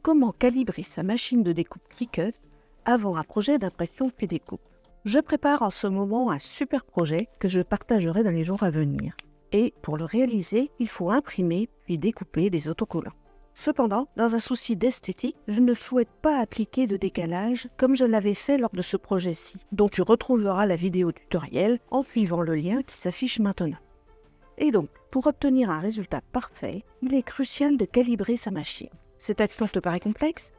Comment calibrer sa machine de découpe Cricut avant un projet d'impression puis découpe. Je prépare en ce moment un super projet que je partagerai dans les jours à venir. Et pour le réaliser, il faut imprimer puis découper des autocollants. Cependant, dans un souci d'esthétique, je ne souhaite pas appliquer de décalage comme je l'avais fait lors de ce projet-ci, dont tu retrouveras la vidéo tutoriel en suivant le lien qui s'affiche maintenant. Et donc, pour obtenir un résultat parfait, il est crucial de calibrer sa machine. Cette action te paraît complexe ?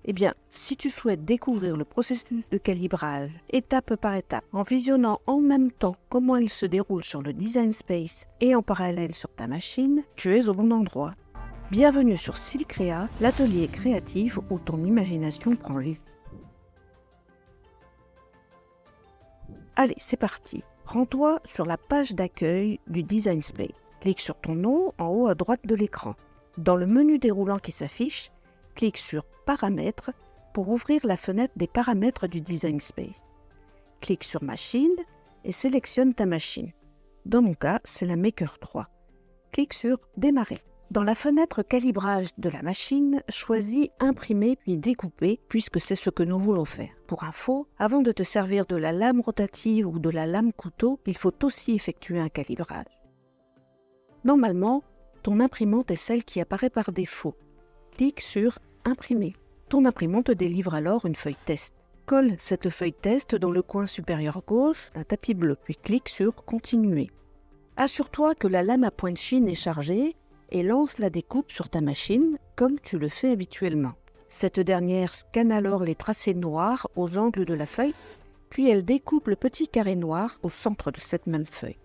Eh bien, si tu souhaites découvrir le processus de calibrage étape par étape, en visionnant en même temps comment il se déroule sur le Design Space et en parallèle sur ta machine, tu es au bon endroit. Bienvenue sur Silcrea, l'atelier créatif où ton imagination prend vie. Allez, c'est parti. Rends-toi sur la page d'accueil du Design Space. Clique sur ton nom en haut à droite de l'écran. Dans le menu déroulant qui s'affiche, clique sur Paramètres pour ouvrir la fenêtre des paramètres du Design Space. Clique sur Machine et sélectionne ta machine. Dans mon cas, c'est la Maker 3. Clique sur Démarrer. Dans la fenêtre Calibrage de la machine, choisis Imprimer puis Découper puisque c'est ce que nous voulons faire. Pour info, avant de te servir de la lame rotative ou de la lame couteau, il faut aussi effectuer un calibrage. Normalement, ton imprimante est celle qui apparaît par défaut. Clique sur Imprimer. Ton imprimante te délivre alors une feuille test. Colle cette feuille test dans le coin supérieur gauche d'un tapis bleu, puis clique sur Continuer. Assure-toi que la lame à pointe fine est chargée et lance la découpe sur ta machine comme tu le fais habituellement. Cette dernière scanne alors les tracés noirs aux angles de la feuille, puis elle découpe le petit carré noir au centre de cette même feuille.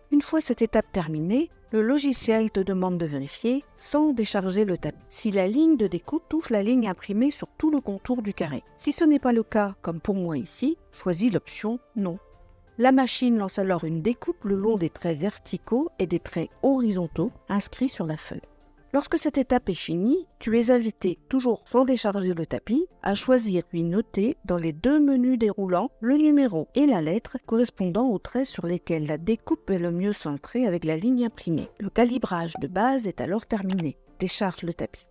Une fois cette étape terminée, le logiciel te demande de vérifier sans décharger le tapis si la ligne de découpe touche la ligne imprimée sur tout le contour du carré. Si ce n'est pas le cas, comme pour moi ici, choisis l'option Non. La machine lance alors une découpe le long des traits verticaux et des traits horizontaux inscrits sur la feuille. Lorsque cette étape est finie, tu es invité, toujours sans décharger le tapis, à choisir puis noter dans les deux menus déroulants le numéro et la lettre correspondant aux traits sur lesquels la découpe est le mieux centrée avec la ligne imprimée. Le calibrage de base est alors terminé. Décharge le tapis.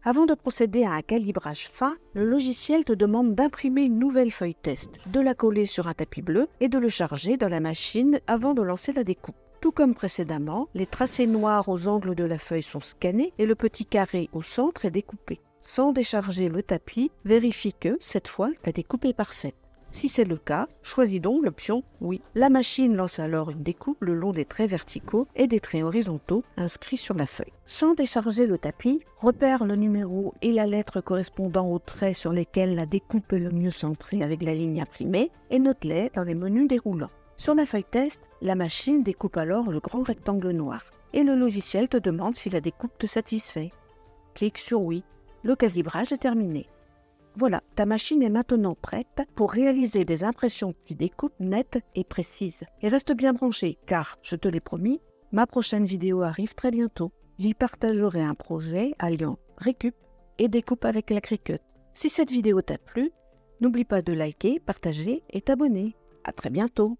Avant de procéder à un calibrage fin, le logiciel te demande d'imprimer une nouvelle feuille test, de la coller sur un tapis bleu et de le charger dans la machine avant de lancer la découpe. Tout comme précédemment, les tracés noirs aux angles de la feuille sont scannés et le petit carré au centre est découpé. Sans décharger le tapis, vérifie que, cette fois, la découpe est parfaite. Si c'est le cas, choisis donc l'option « Oui ». La machine lance alors une découpe le long des traits verticaux et des traits horizontaux inscrits sur la feuille. Sans décharger le tapis, repère le numéro et la lettre correspondant aux traits sur lesquels la découpe est le mieux centrée avec la ligne imprimée et note-les dans les menus déroulants. Sur la feuille test, la machine découpe alors le grand rectangle noir et le logiciel te demande si la découpe te satisfait. Clique sur « Oui ». Le calibrage est terminé. Voilà, ta machine est maintenant prête pour réaliser des impressions puis découpes nettes et précises. Et reste bien branché car, je te l'ai promis, ma prochaine vidéo arrive très bientôt. J'y partagerai un projet alliant récup et découpe avec la Cricut. Si cette vidéo t'a plu, n'oublie pas de liker, partager et t'abonner. À très bientôt.